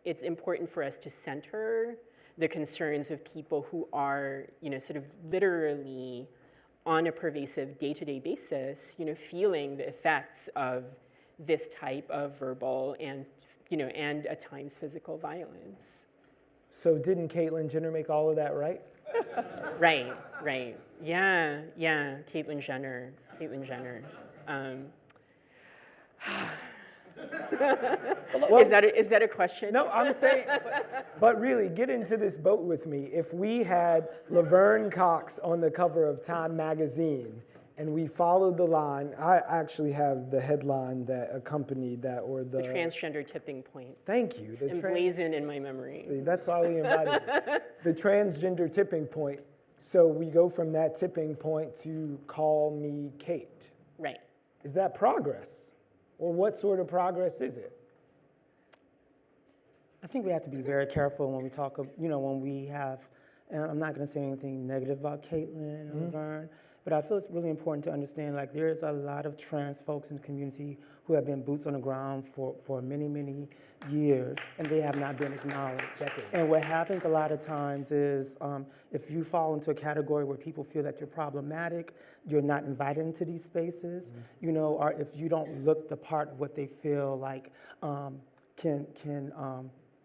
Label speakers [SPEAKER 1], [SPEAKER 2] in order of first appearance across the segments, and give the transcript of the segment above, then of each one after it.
[SPEAKER 1] it's important for us to center the concerns of people who are, sort of literally on a pervasive day-to-day basis, feeling the effects of this type of verbal and, and at times physical violence.
[SPEAKER 2] So didn't Caitlyn Jenner make all of that right?
[SPEAKER 1] Right. Yeah, Caitlyn Jenner. Well, is that a question?
[SPEAKER 2] No, I'm saying, but really, get into this boat with me. If we had Laverne Cox on the cover of Time magazine and we followed the line, I actually have the headline that accompanied that, or the
[SPEAKER 1] transgender tipping point.
[SPEAKER 2] Thank you.
[SPEAKER 1] It's emblazoned in my memory.
[SPEAKER 2] See, that's why we invited you. The transgender tipping point. So we go from that tipping point to Call Me Kate.
[SPEAKER 1] Right.
[SPEAKER 2] Is that progress? Or what sort of progress is it?
[SPEAKER 3] I think we have to be very careful when we talk, when we have, and I'm not going to say anything negative about Caitlyn or Laverne, but I feel it's really important to understand, like, there's a lot of trans folks in the community who have been boots on the ground for many, many years, and they have not been acknowledged. And what happens a lot of times is if you fall into a category where people feel that you're problematic, you're not invited into these spaces, or if you don't look the part of what they feel like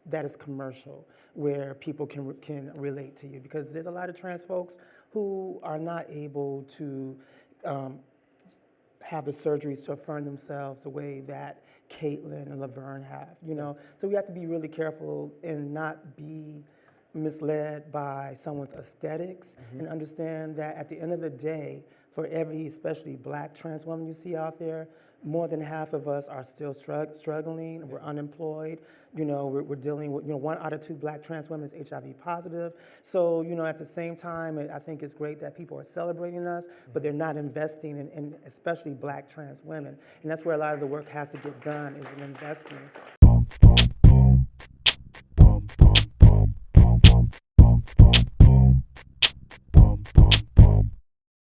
[SPEAKER 3] that is commercial, where people can relate to you. Because there's a lot of trans folks who are not able to have the surgeries to affirm themselves the way that Caitlyn and Laverne have, So we have to be really careful and not be misled by someone's aesthetics and understand that at the end of the day, for every, especially Black trans woman you see out there, more than half of us are still struggling. We're unemployed. We're dealing with, 1 out of 2 Black trans women is HIV positive. So, at the same time, I think it's great that people are celebrating us, but they're not investing in especially Black trans women. And that's where a lot of the work has to get done, is in investing.